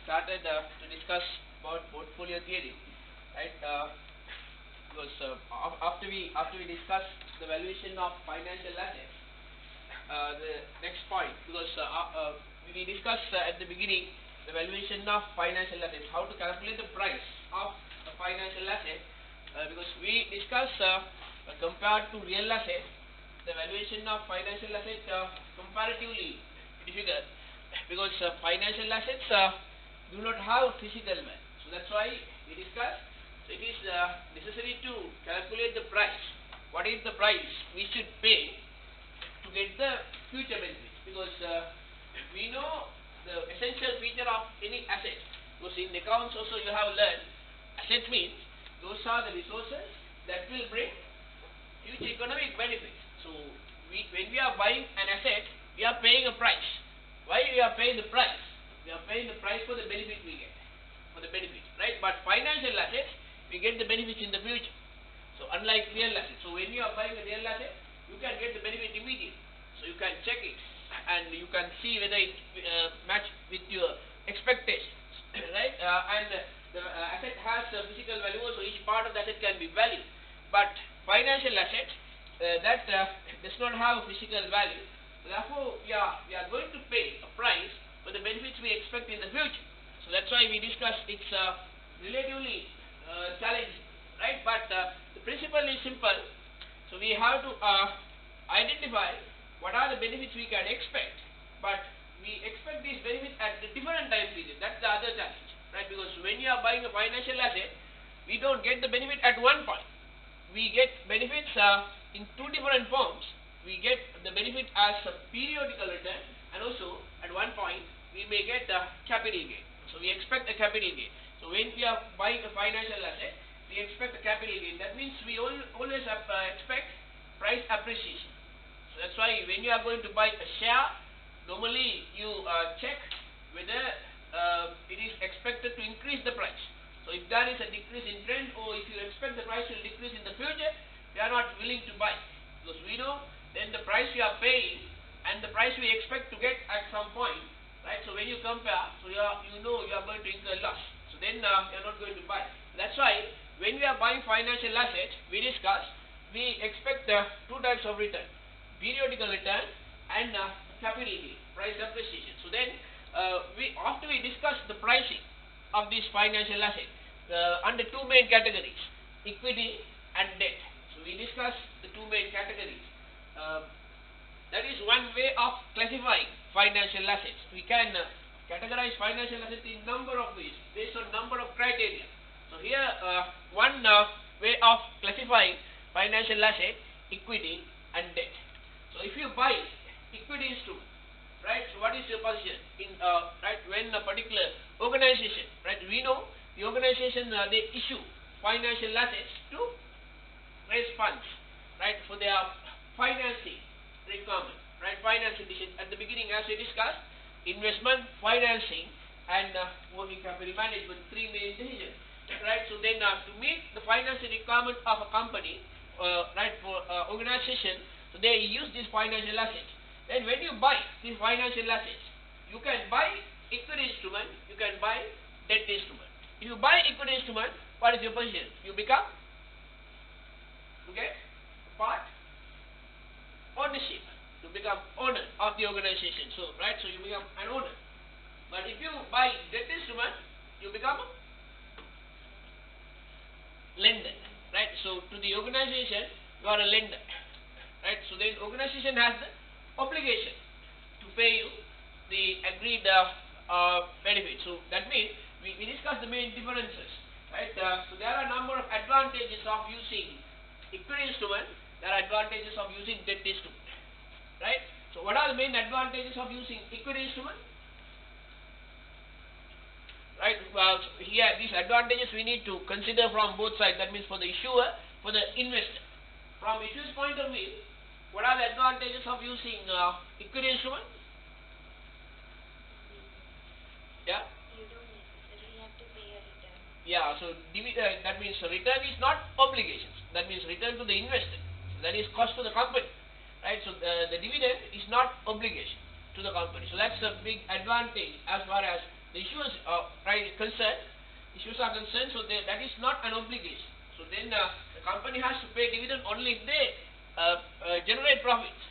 started to discuss about portfolio theory, right? Because after we discuss the valuation of financial assets, the next point, because we discussed at the beginning the valuation of financial assets, how to calculate the price of a financial asset, because we discussed compared to real asset, the valuation of financial asset comparatively difficult, because financial assets do not have physical value. So that's why we discussed. So it is necessary to calculate the price. What is the price we should pay to get the future benefits? Because we know the essential feature of any asset. Because in the accounts also you have learned, asset means those are the resources that will bring future economic benefits. So when we are buying an asset, we are paying a price. Why we are paying the price? We are paying the price for the benefit we get, for the benefit, right? But financial assets, we get the benefits in the future. So unlike real assets, so when you are buying a real asset, you can get the benefit immediately. So you can check it and you can see whether it match with your expectations, right? And the asset has a physical value, so each part of the asset can be valued. But financial assets that does not have a physical value. Therefore, we are going to pay a price for the benefits we expect in the future. So that's why we discussed it's relatively challenging, right? But the principle is simple. So we have to identify what are the benefits we can expect, but we expect these benefits at the different time period. That's the other challenge, right? Because when you are buying a financial asset, we don't get the benefit at one point. We get benefits in two different forms. We get the benefit as a periodical return, and also at one point we may get the capital gain. So we expect a capital gain. So when we are buying a financial asset, we expect a capital gain. That means we always expect price appreciation. So that's why when you are going to buy a share, normally you check whether it is expected to increase the price. So if there is a decrease in trend, or if you expect the price will decrease in the future, we are not willing to buy, because we know then the price we are paying and the price we expect to get at some point, right? So when you compare, so you know you are going to incur loss. So then you are not going to buy. That's why when we are buying financial assets, we discuss, we expect two types of return: periodical return and capital gain, price appreciation. So then after we discuss the pricing of this financial asset under two main categories, equity and debt. So we discuss the two main categories. That is one way of classifying financial assets. We can categorize financial assets in number of ways based on number of criteria. So here one way of classifying financial asset: equity and debt. So if you buy equity instrument, right? So what is your position in right when a particular organization, right? We know the organization they issue financial assets to raise funds, right, for their financing requirement, right? Financing decision at the beginning, as we discussed, investment, financing, and working capital management, three main decisions, right? So then to meet the financing requirement of a company, right, for organization, so they use these financial assets. Then when you buy these financial assets, you can buy equity instrument, you can buy debt instrument. If you buy equity instrument, what is your position? You become, okay, part ownership, to become owner of the organization. So right, so you become an owner. But if you buy debt instrument, you become a lender, right? So to the organization, you are a lender, right? So the organization has the obligation to pay you the agreed benefit. So that means we discuss the main differences, right? So there are a number of advantages of using equity instrument. There are advantages of using debt instrument, right? So what are the main advantages of using equity instrument? Right, here these advantages we need to consider from both sides. That means for the issuer, for the investor. From issuer's point of view, what are the advantages of using equity instrument? Yeah? You don't necessarily have to pay a return. Yeah, so that means return is not obligations. That means return to the investor. So that is cost to the company, right? So the dividend is not obligation to the company. So that's a big advantage as far as the issuers right concerned, issuers are concerned, so that is not an obligation. So then the company has to pay dividend only if they generate profits.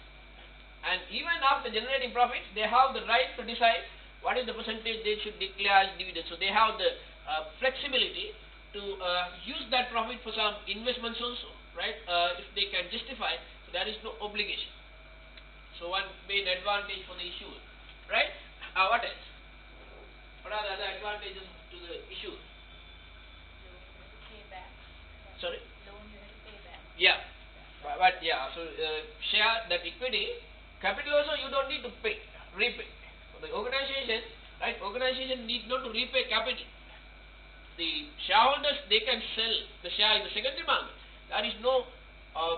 And even after generating profits, they have the right to decide what is the percentage they should declare as dividend. So they have the flexibility to use that profit for some investments also, right? If they can justify, so there is no obligation. So one main advantage for the issuer, right? What else? What are the other advantages to the issuer? Loan you have to pay back. Sorry? Loan you have to pay back. Yeah. But yeah, so share that equity, capital also you don't need to repay. For the organization, right? Organization need not to repay capital. The shareholders, they can sell the share in the secondary market. There is no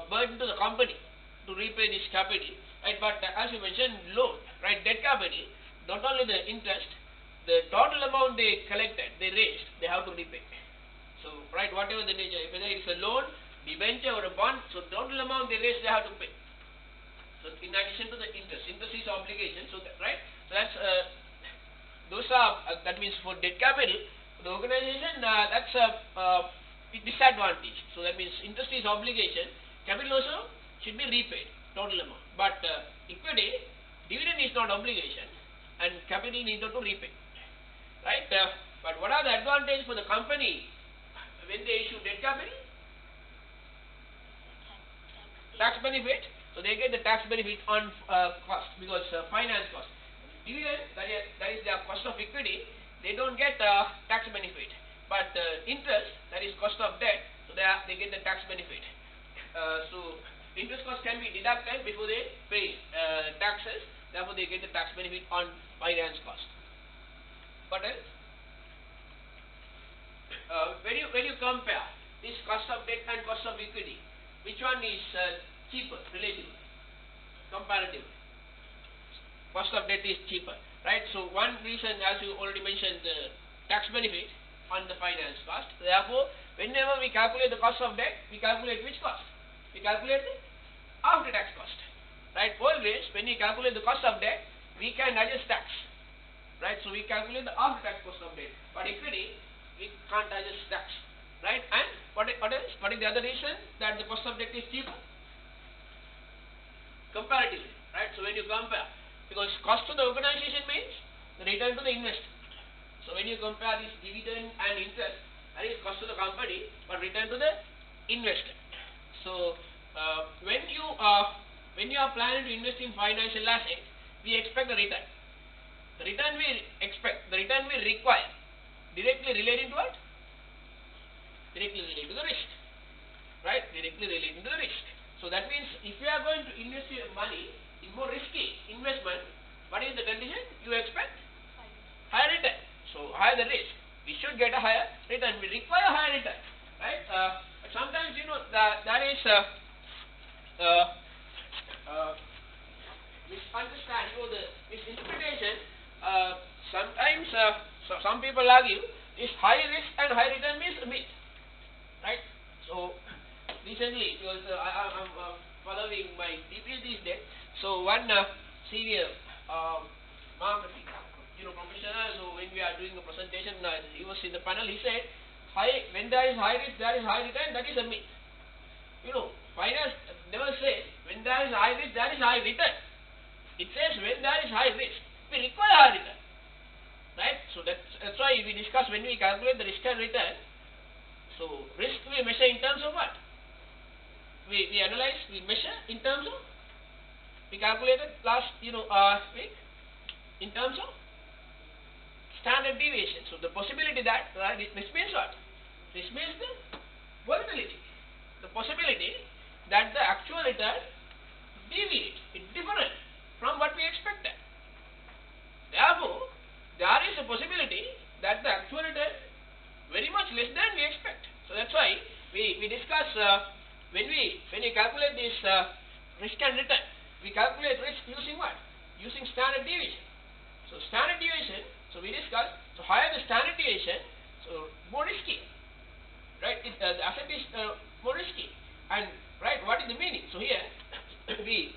burden to the company to repay this capital, right? But as you mentioned, loan, right? Debt capital, not only the interest, the total amount they collected, they raised, they have to repay. So, right, whatever the nature, whether it's a loan, debenture or a bond, so total amount they raised, they have to pay. So, in addition to the interest is obligation. So, right, so that's those are that means for debt capital, the organization that's a disadvantage. So that means interest is obligation, capital also should be repaid total amount. But equity, dividend is not obligation, and capital need not to repay. Right? But what are the advantages for the company when they issue debt capital? Tax benefit. So they get the tax benefit on cost because finance cost. Dividend, that is their cost of equity, they don't get tax benefit. But interest, that is cost of debt, so they get the tax benefit. So interest cost can be deducted before they pay taxes. Therefore, they get the tax benefit on finance cost. What else? When you compare this cost of debt and cost of equity, which one is cheaper relatively, comparatively? Cost of debt is cheaper, right? So one reason, as you already mentioned, the tax benefit on the finance cost. Therefore, whenever we calculate the cost of debt, we calculate which cost? We calculate the after tax cost, right? Always when we calculate the cost of debt, we can adjust tax, right? So we calculate the after tax cost of debt. But equity, we can't adjust tax, right? And what else? What is the other reason that the cost of debt is cheaper? Comparatively, right? So when you compare, because cost to the organization means the return to the investor. So when you compare this dividend and interest, that is cost to the company, but return to the investor. So when you are planning to invest in financial asset, we expect the return. The return we expect, the return we require, directly relating to what? Directly relating to the risk, right? Directly relating to the risk. So that means if you are going to invest your money in more risky investment, what is the condition? You expect higher return. So higher the risk, we should get a higher return. We require a higher return, right? But sometimes that is misunderstanding or the misinterpretation. Sometimes so some people argue this high risk and high return means a myth, right? So recently, because I'm following my DPS these days, so one senior marketing professional, so when we are doing a presentation, he was in the panel, he said, when there is high risk, there is high return, that is a myth. Finance never says when there is high risk, there is high return. It says when there is high risk, we require high return, right? So that's why we discuss when we calculate the risk and return. So risk we measure in terms of what? We analyze, we measure in terms of, we calculated last week in terms of standard deviation. So the possibility that this means what? This means the volatility, the possibility that the actual return deviates, it's different from what we expected. Therefore, there is a possibility that the actual return very much less than we expect. So that's why we discuss when we calculate this risk and return, we calculate risk using what? Using standard deviation. So standard deviation, so we discuss, so higher the standard deviation, so more risky, right? The asset is more risky. And right, what is the meaning? So here we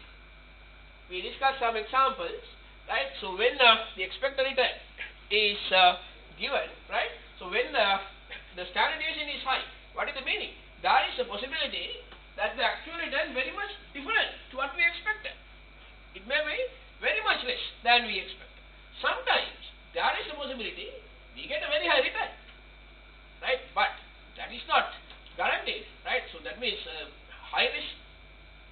discuss some examples, right? So when the expected return is given, right? So when the standard deviation is high, what is the meaning? There is a possibility that the actual return very much different to what we expected. It may be very much less than we expected. Sometimes there is a possibility we get a very high return, right? But that is not guaranteed, right? So that means high risk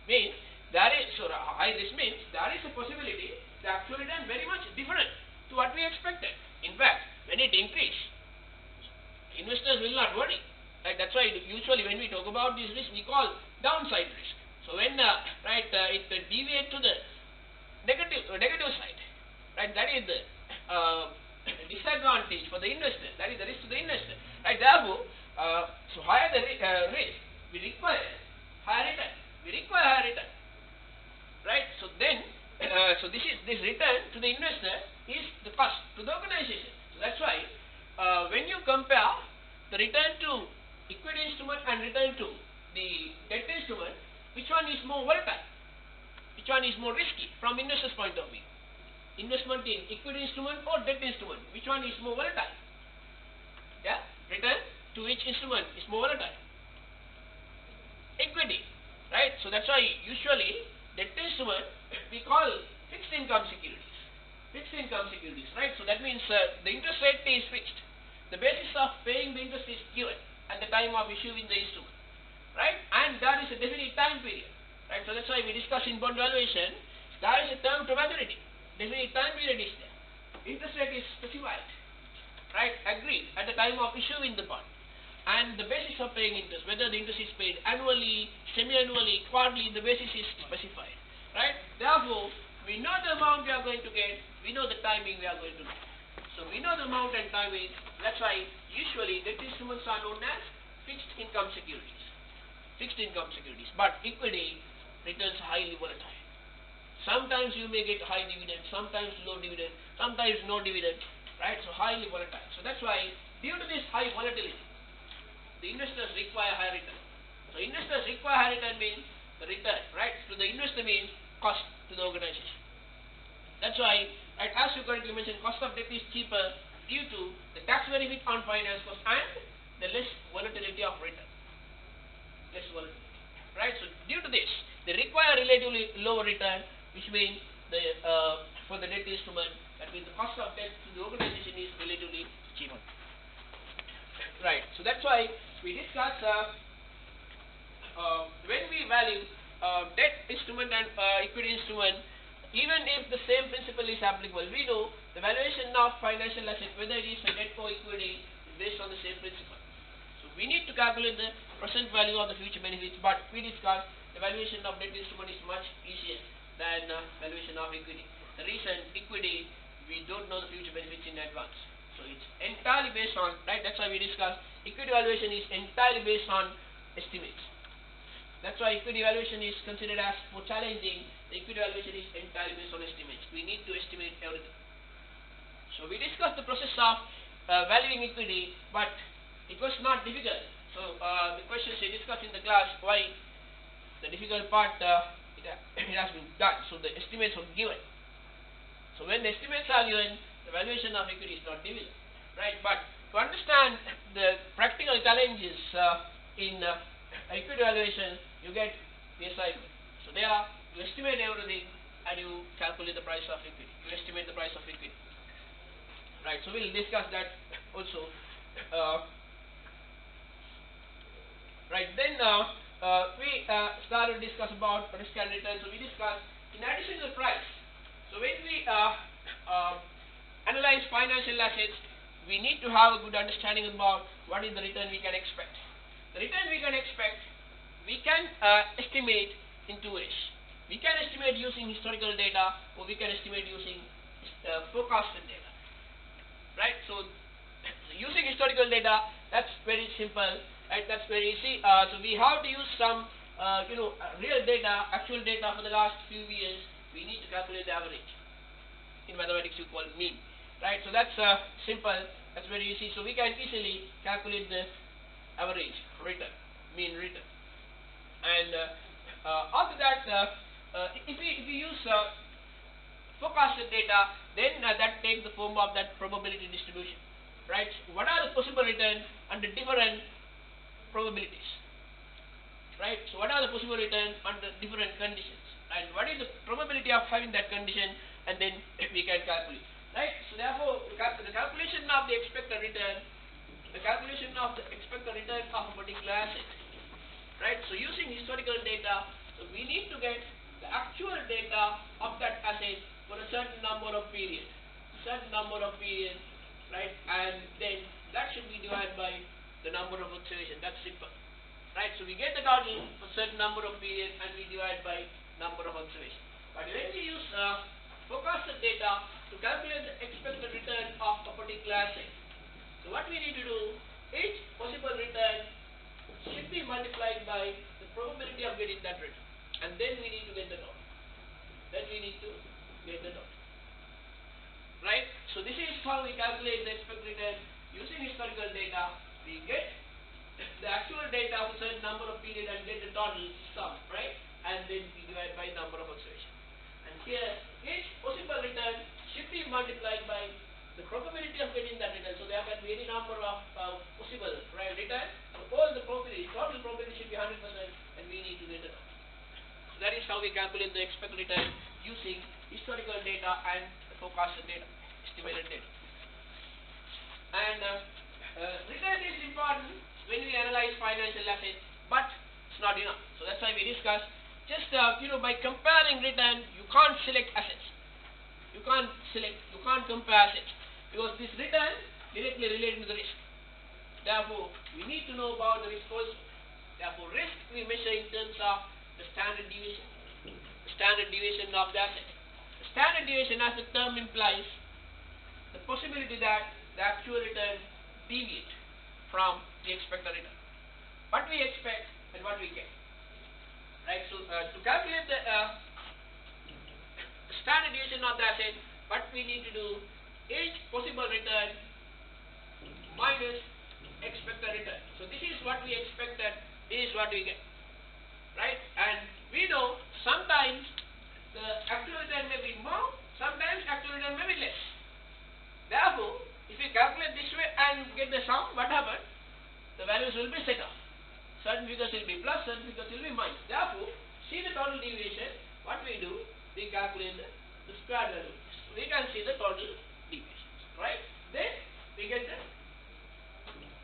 means high risk means there is a possibility the actual return very much different to what we expected. In fact, when it increases, investors will not worry. Right? That's why usually when we talk about this risk, we call downside risk. So when it deviates to the negative side, right? That is the disadvantage for the investor. That is the risk to the investor. Right? Therefore, so higher the risk, we require higher return. We require higher return. Right? So then, this return to the investor is the cost to the organization. So that's why when you compare the return to equity instrument and return to the debt instrument, which one is more volatile? Which one is more risky from investor's point of view? Investment in equity instrument or debt instrument? Which one is more volatile? Yeah, return to which instrument is more volatile? Equity, right? So that's why usually debt instrument we call fixed income securities. Fixed income securities, right? So that means the interest rate is fixed. The basis of paying the interest is given at the time of issuing the instrument, right? And there is a definite time period, right? So that's why we discuss in bond valuation, there is a term to maturity. Definite time period is there. Interest rate is specified, right? Agreed at the time of issuing the bond. And the basis of paying interest, whether the interest is paid annually, semi-annually, quarterly, the basis is specified, right? Therefore, we know the amount we are going to get, we know the timing we are going to get. So we know the amount and timing. That's why usually debt instruments are known as fixed income securities. Fixed income securities. But equity returns highly volatile. Sometimes you may get high dividend, sometimes low dividend, sometimes no dividend, right? So highly volatile. So that's why due to this high volatility, the investors require high return. So investors require high return means the return, right? So the investor means cost to the organization. That's why, right, as you correctly mentioned, cost of debt is cheaper due to the tax benefit on finance cost and the less volatility of return. Less volatility, right? So due to this, they require relatively lower return, which means for the debt instrument, that means the cost of debt to the organization is relatively cheaper. Right. So that's why we discuss when we value debt instrument and equity instrument, even if the same principle is applicable, we know the valuation of financial asset, whether it is a debt or equity, is based on the same principle. So we need to calculate the present value of the future benefits, but we discussed the valuation of debt instrument is much easier than valuation of equity. The reason equity, we don't know the future benefits in advance. So it's entirely based on, right, that's why we discussed equity valuation is entirely based on estimates. That's why equity valuation is considered as more challenging. The equity valuation is entirely based on estimates. We need to estimate everything. So we discussed the process of valuing equity, but it was not difficult. So the questions we discussed in the class, why the difficult part it has been done. So the estimates were given. So when the estimates are given, the valuation of equity is not difficult, right? But to understand the practical challenges in equity valuation, you get the assignment. So there you estimate everything and you calculate the price of equity. You estimate the price of equity, right? So we'll discuss that also. Right, then we started to discuss about risk and return. So we discussed in addition to the price. So when we analyze financial assets, we need to have a good understanding about what is the return we can expect. The return we can expect, we can estimate in two ways. We can estimate using historical data, or we can estimate using forecasted data. Right? So using historical data, that's very simple. Right? That's very easy. So we have to use some, real data, actual data for the last few years. We need to calculate the average. In mathematics, you call it mean. Right? So that's simple. That's very easy. So we can easily calculate the average return, mean return. And after that, if we use forecasted data, then that takes the form of that probability distribution, right? So what are the possible returns under different probabilities, right? So what are the possible returns under different conditions, and what is the probability of having that condition, and then we can calculate, right? So therefore, the calculation of the expected return of a particular asset, right? So using historical data, so we need to get the actual data of that asset for a certain number of periods, right? And then that should be divided by the number of observations. That's simple, right? So we get the total for certain number of periods and we divide by number of observations. But when we use forecasted data to calculate the expected return of a particular asset, so what we need to do, each possible return should be multiplied by the probability of getting that return, and then we need to get the total. Right? So this is how we calculate the expected return using historical data. We get the actual data of a certain number of period and get the total sum, right? And then we divide by number of observations. And here, each possible return should be multiplied by the probability of getting that return. So there can be any number of possible, right, return. So all the probability, total probability should be 100%, and we need to get the total. So that is how we calculate the expected return using historical data and forecasted data, estimated data. And return is important when we analyze financial assets, but it's not enough. So that's why we discuss just by comparing return, you can't select assets. You can't compare assets, because this return directly related to the risk. Therefore, we need to know about the risk also. Therefore, risk we measure in terms of the standard deviation of the asset. The standard deviation, as the term implies, the possibility that the actual return deviate from the expected return. What we expect and what we get. Right? So, to calculate the standard deviation of the asset, what we need to do, each possible return minus expected return. So this is what we expected, this is what we get, right? And we know sometimes the actual return may be more, sometimes actual return may be less. Therefore, if we calculate this way and get the sum, what happens? The values will be set off. Certain figures will be plus, certain figures will be minus. Therefore, see the total deviation. What we do, we calculate the square value. So we can see the total deviation, right? Then we get the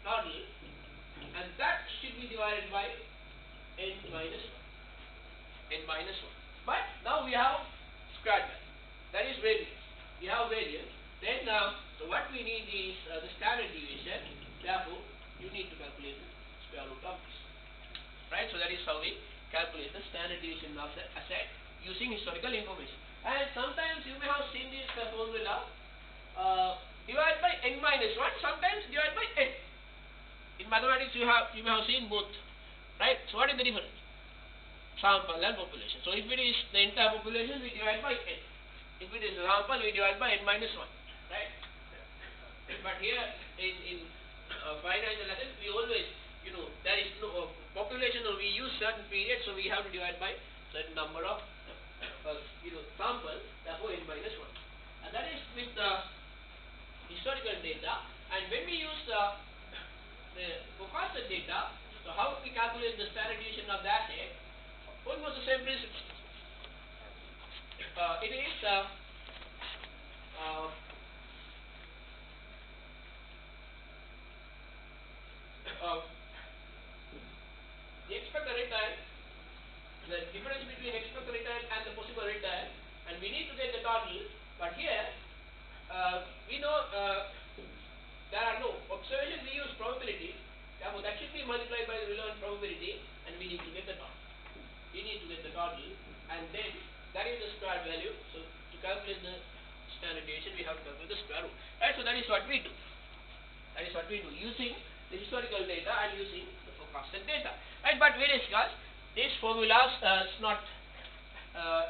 total, and that should be divided by n minus 1. But now we have square value. That is variance. We have variance. Then so what we need is the standard deviation. Therefore, you need to calculate the square root of this. Right? So that is how we calculate the standard deviation of the asset using historical information. And sometimes you may have seen this formula, divide by n minus 1, sometimes divide by n. In mathematics you may have seen both. Right? So what is the difference? Sample and population. So if it is the entire population, we divide by n. If it is sample, we divide by n minus 1. Right? But here in financial assets, we always, there is no population, or we use certain periods, so we have to divide by certain number of sample, therefore n minus 1. And that is with the historical data. And when we use the forecasted data, so how we calculate the standard deviation of the asset, almost the same principle. It is the expected return, the difference between expected return and the possible return, and we need to get the total. But here we know there are no observations, we use probability. Therefore, that should be multiplied by the relevant probability, and we need to get the total. And then that is the square value. So to calculate the standard deviation, we have to calculate the square root. Right? So that is what we do. Using the historical data and using the forecasted data. Right? But we discussed these formulas is not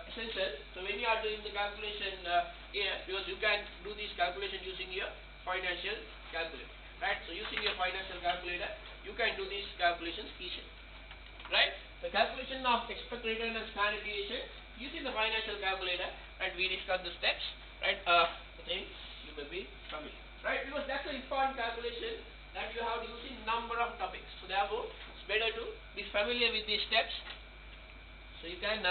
essential. So when you are doing the calculation here, because you can do this calculation using your financial calculator. Right? So using your financial calculator, you can do these calculations easily. Right? The calculation of expected return and standard deviation using the financial calculator, and we discussed the steps. Right? The think you may be familiar, right? Because that's an important calculation that you have using number of topics. So therefore, it's better to be familiar with these steps. So you can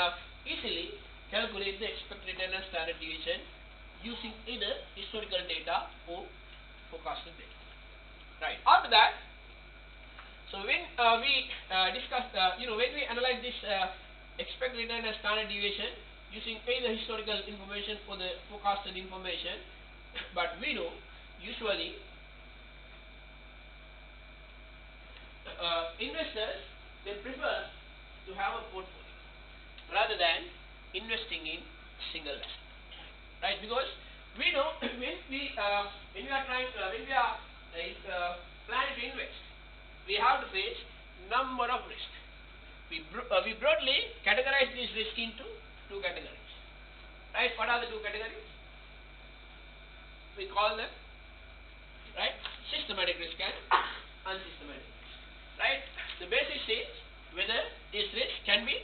easily calculate the expected return and standard deviation using either historical data or forecasted data. Right. After that, so when we discussed, when we analyze this expected return and standard deviation using either historical information or the forecasted information, but we know usually investors, they prefer to have a portfolio rather than investing in single asset, right? Because we know when we are planning to invest, we have to face number of risks. We broadly categorize this risk into two categories, right? What are the two categories? We call them, right, systematic risk and unsystematic risk, right? The basis is whether this risk can be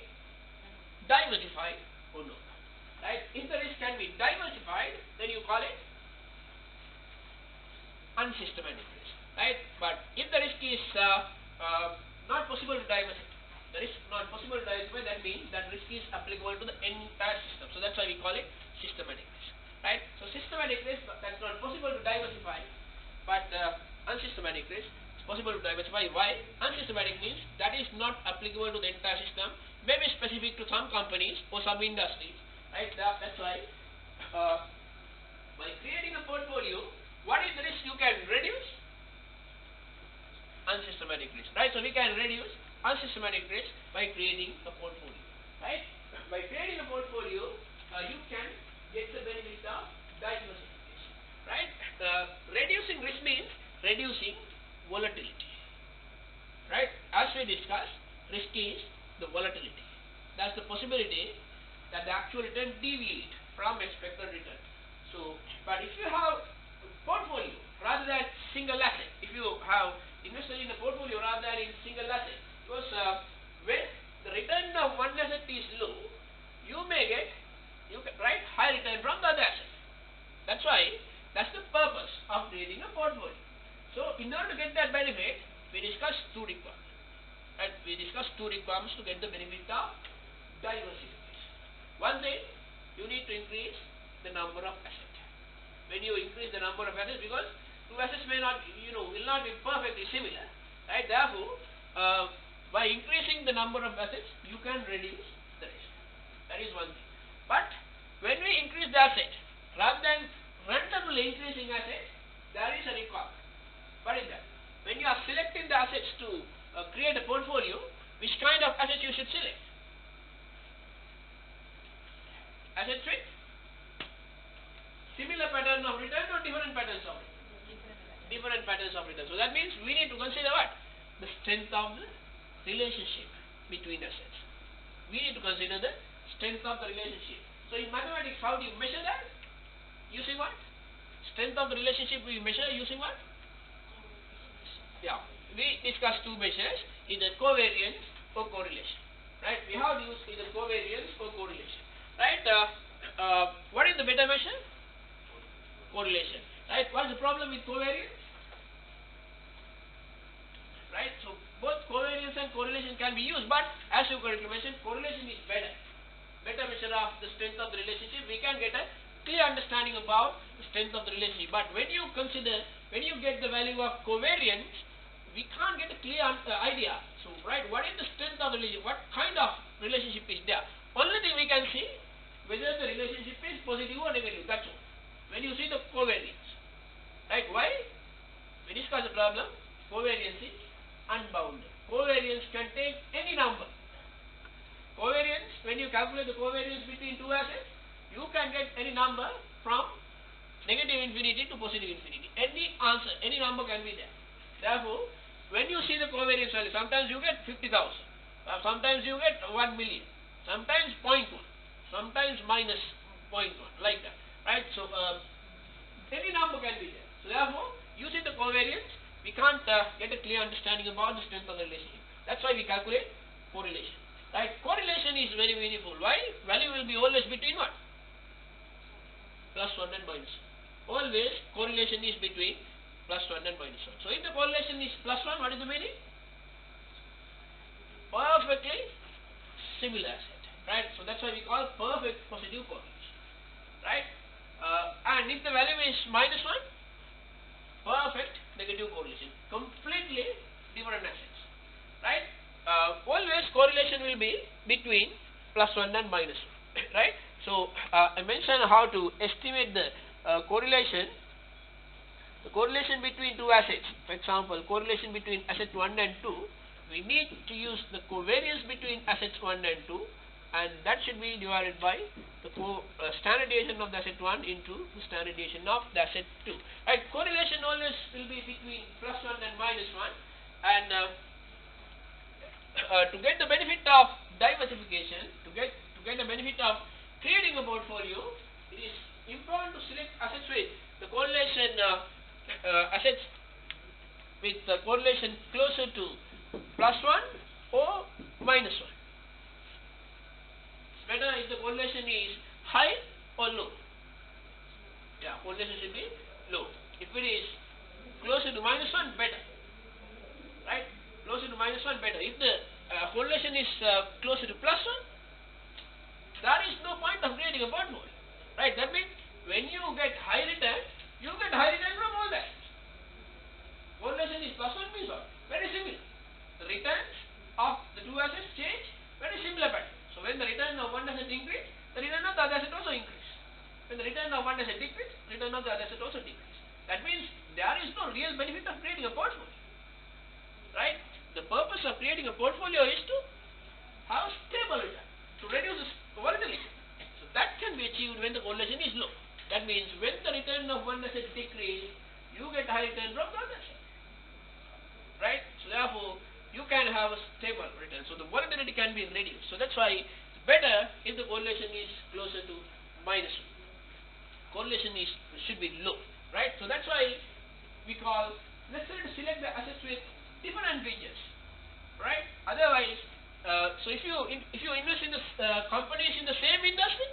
diversified or not, right? If the risk can be diversified, then you call it unsystematic risk, right? But if the risk is not possible to diversify, that means that risk is applicable to the entire system. So that's why we call it systematic risk, right? So systematic risk, that's not possible to diversify, but unsystematic risk is possible to diversify. Why? Unsystematic means that is not applicable to the entire system, maybe specific to some companies or some industries, right? That's why by creating a portfolio, what is the risk you can reduce? Unsystematic risk, right? So we can reduce unsystematic risk by creating a portfolio, right? By creating a portfolio, you can get the benefit of diversification, right? Reducing risk means reducing volatility, right? As we discussed, risk is the volatility. That's the possibility that the actual return deviate from expected return. So, but if you have portfolio rather than single asset, if you have invested in a portfolio rather than in single asset, because when the return of one asset is low, you can write high return from the other asset. That's why that's the purpose of creating a portfolio. So in order to get that benefit, we discuss two requirements. Right? We discuss two requirements to get the benefit of diversification. One thing, you need to increase the number of assets. When you increase the number of assets, because two assets will not be perfectly similar, right? Therefore, by increasing the number of assets, you can reduce the risk. That is one thing. But when we increase the asset, rather than randomly increasing assets, there is a requirement. What is that? When you are selecting the assets to create a portfolio, which kind of assets you should select? Assets with similar pattern of return or different patterns of return? Different patterns of return. So that means we need to consider what? The strength of the relationship between assets. We need to consider the strength of the relationship. So in mathematics, how do you measure that? Using what? Strength of the relationship we measure using what? Yeah. We discussed two measures, either covariance or correlation. Right? We have to use either covariance or correlation. Right? What is the better measure? Correlation. Right? What is the problem with covariance? Right? So both covariance and correlation can be used, but as you correctly mentioned, correlation is better measure of the strength of the relationship. We can get a clear understanding about the strength of the relationship. But when you get the value of covariance, we can't get a clear idea. So, right, what is the strength of the relationship? What kind of relationship is there? Only thing we can see whether the relationship is positive or negative. That's all. When you see the covariance, right? Why? We discuss the problem. Covariance is unbounded. Covariance can take any number. Covariance, when you calculate the covariance between two assets, you can get any number from negative infinity to positive infinity. Any answer, any number can be there. Therefore, when you see the covariance value, sometimes you get 50,000, sometimes you get 1 million, sometimes 0.1, sometimes minus 0.1, like that. Right? So, any number can be there. So, therefore, using the covariance, we can't get a clear understanding about the strength of the relationship. That's why we calculate correlation. Right? Correlation is very meaningful. Why? Value will be always between what? +1 and -1. always correlation is between plus 1 and minus 1. So if the correlation is plus 1, what is the meaning? Perfectly similar asset, right? So that's why we call perfect positive correlation, right? And if the value is minus 1, perfect negative correlation, completely different assets, right? Always correlation will be between plus 1 and minus 1, right? So I mentioned how to estimate the correlation between two assets. For example, correlation between asset 1 and 2, we need to use the covariance between assets 1 and 2, and that should be divided by the standard deviation of the asset 1 into the standard deviation of the asset 2. Right? Correlation always will be between plus 1 and minus 1, and to get the benefit of diversification, to get the benefit of creating a portfolio, it is important to select assets with the correlation assets with the correlation closer to plus 1 or minus 1. It's better if the correlation is high or low. Yeah, correlation should be low. If it is closer to minus 1, better. Right? Closer to minus 1, better. If the correlation is closer to plus 1, there is no point of creating a portfolio. Right? That means when you get high return, you get high return from all that. Correlation is plus 1 means what? Very similar. The returns of the two assets change very similar pattern. So when the return of one asset increase, the return of the other asset also increase. When the return of one asset decrease, return of the other asset also decrease. That means there is no real benefit of creating a portfolio. Right? The purpose of creating a portfolio is to have stable return, to reduce volatility. So that can be achieved when the correlation is low. That means when the return of one asset decrease, you get high return from the other asset. Right? So therefore, you can have a stable return. So the volatility can be reduced. So that's why it's better if the correlation is closer to minus 1. Correlation should be low. Right? So that's why we call necessary to select the assets with different features. Right? Otherwise, so if you invest in the companies in the same industry,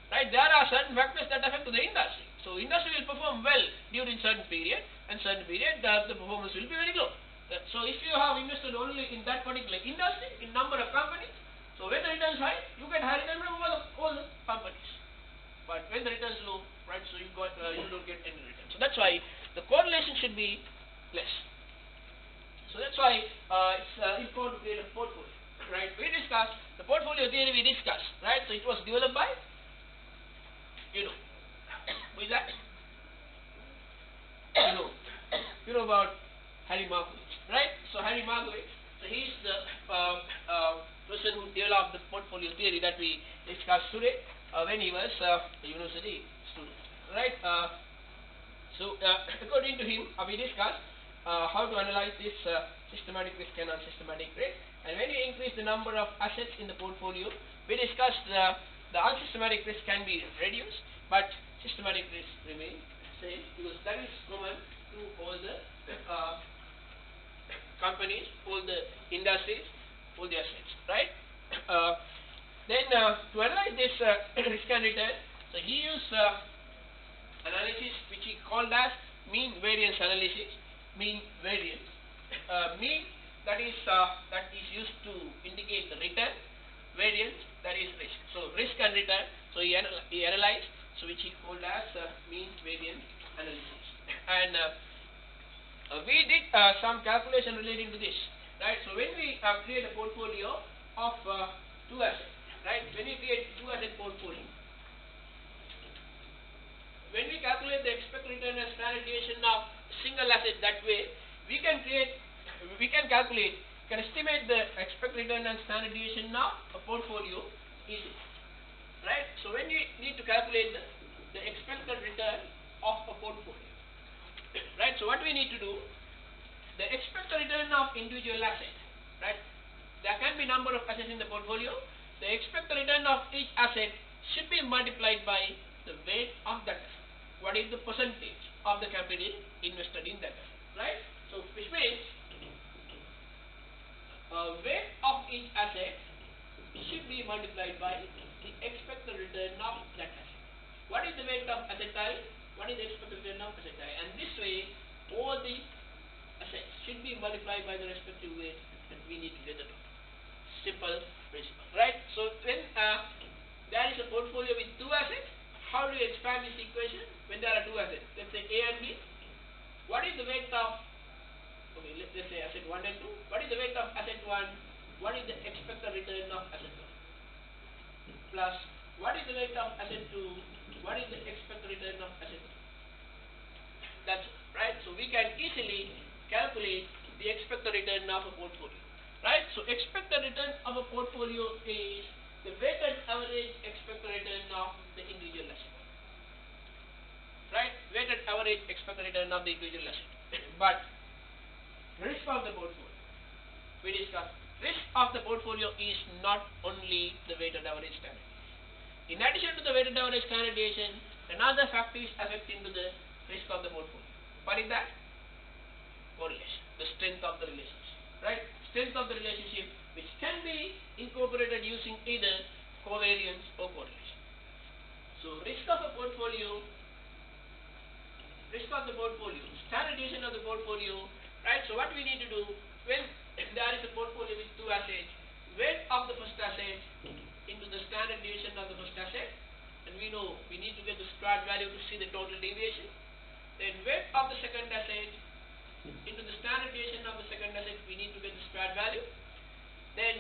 right, there are certain factors that affect the industry. So industry will perform well during certain period, and certain period the performance will be very low. So if you have invested only in that particular industry, in number of companies, so when the return is high, you get high return from all the companies. But when the return is low, right, so you don't get any return. So that's why the correlation should be less. So that's why it's important to create a portfolio. Right? We discussed the portfolio theory. We discussed, right? So it was developed by, who is that? You know about Harry Markowitz, right? So Harry Markowitz, so he's the person who developed the portfolio theory that we discussed today when he was a university student, right? According to him, we discussed how to analyze this systematic risk and unsystematic risk. And when you increase the number of assets in the portfolio, we discussed the unsystematic risk can be reduced, but systematic risk remains same because that is common to all the companies, all the industries, all the assets, right? Then to analyze this risk and return, so he used analysis which he called as mean variance analysis. Mean variance, mean that is used to indicate the return, variance that is risk. So risk and return. So he analyzed, so which he called as mean variance analysis. And we did some calculation relating to this, right? So when we create a portfolio of two assets, right? When we create two asset portfolio, when we calculate the expected return and standard deviation of single asset, that way we can estimate the expected return and standard deviation of a portfolio easily, right? So when you need to calculate the expected return of a portfolio, right? So what we need to do, the expected return of individual asset, right? There can be number of assets in the portfolio. The expected return of each asset should be multiplied by the weight of that asset. What is the percentage of the capital invested in that asset, right? So which means weight of each asset should be multiplied by the expected return of that asset. What is the weight of asset type? what is the expected return of asset I, and this way all the assets should be multiplied by the respective weight, and we need to get the total. Simple principle, right? So when there is a portfolio with two assets, how do you expand this equation when there are two assets? Let's say A and B. What is the weight of, okay, let's say asset 1 and 2. What is the weight of asset 1? What is the expected return of asset 1? Plus, what is the weight of asset 2? What is the expected return of asset 2? That's right. So we can easily calculate the expected return of a portfolio. Right? So expected return of a portfolio is the weighted average expected return of the individual asset. Right? Weighted average expected return of the individual asset. But risk of the portfolio, we discussed, risk of the portfolio is not only the weighted average standard. In addition to the weighted average standard deviation, another factor is affecting to the risk of the portfolio. What is that? Correlation, the strength of the relationship, right? Strength of the relationship, which can be incorporated using either covariance or correlation. So risk of a portfolio, standard deviation of the portfolio, right? So what we need to do when there is a portfolio with two assets, weight of the first asset into the standard deviation of the first asset, and we know we need to get the squared value to see the total deviation. Then weight of the second asset into the standard deviation of the second asset, we need to get the squared value. Then,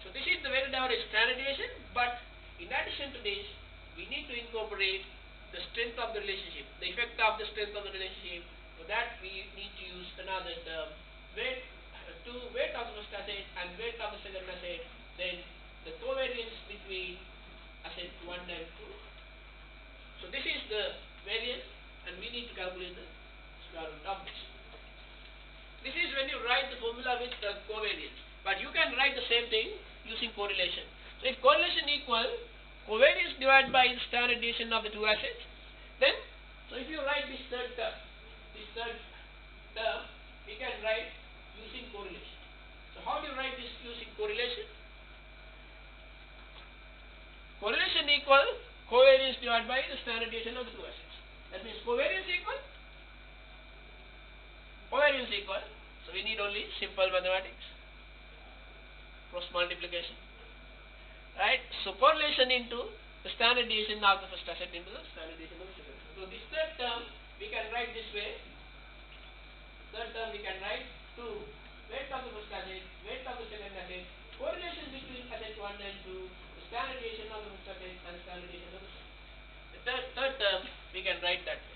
so this is the weighted average standard deviation, but in addition to this, we need to incorporate the strength of the relationship, the effect of the strength of the relationship. For that, we need to use another term, weight of the first asset and weight of the second asset, then the covariance between asset 1 and 2. So this is the variance, and we need to calculate the square root of this. This is when you write the formula with the covariance, but you can write the same thing using correlation. So if correlation equal covariance divided by the standard deviation of the two assets, then, so if you write this third term, we can write using correlation. So how do you write this using correlation? Correlation equal covariance divided by the standard deviation of the two assets. That means covariance equal, so we need only simple mathematics, cross multiplication, right? So correlation into the standard deviation of the first asset into the standard deviation of the second asset. So this third term we can write this way. Third term we can write 2 weight of the first asset, weight of the second asset, correlation between asset 1 and 2, the standard deviation of the first asset and standard deviation of the second. The third term we can write that way,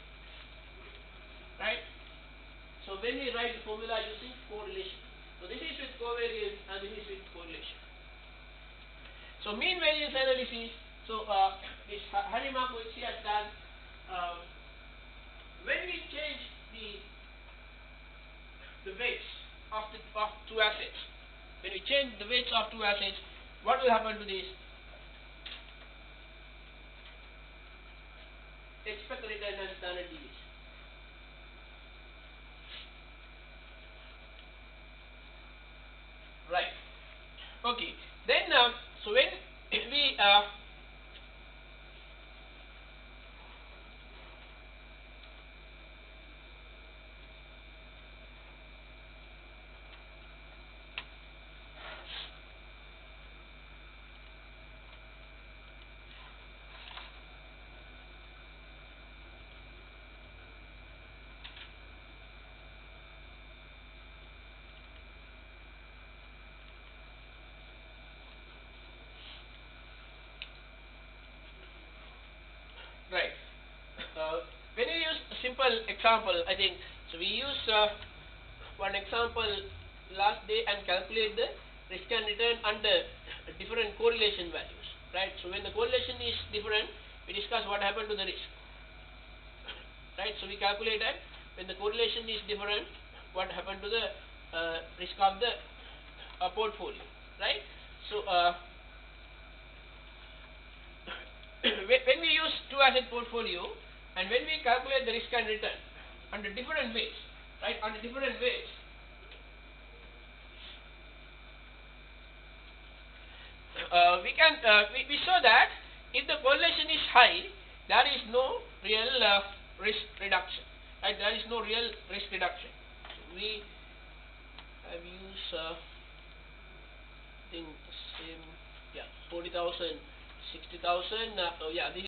right? So when we write the formula using correlation, so this is with covariance and this is with correlation. So mean variance analysis. So this Hari Markowitz has done. When we change the weights of two assets, when we change the weights of two assets, what will happen to this? Expected return and standard deviation. Right. Okay. Then, so when we right. When we use a simple example, I think, so we use one example last day and calculate the risk and return under different correlation values, right? So when the correlation is different, we discuss what happened to the risk, right? So we calculate that when the correlation is different, what happened to the risk of the portfolio, right? So when we use two asset portfolio and when we calculate the risk and return under different ways, right? Under different ways, we saw that if the correlation is high, there is no real risk reduction. Right? There is no real risk reduction. So we have used I think the same, yeah, 40,000, 60,000. So yeah, this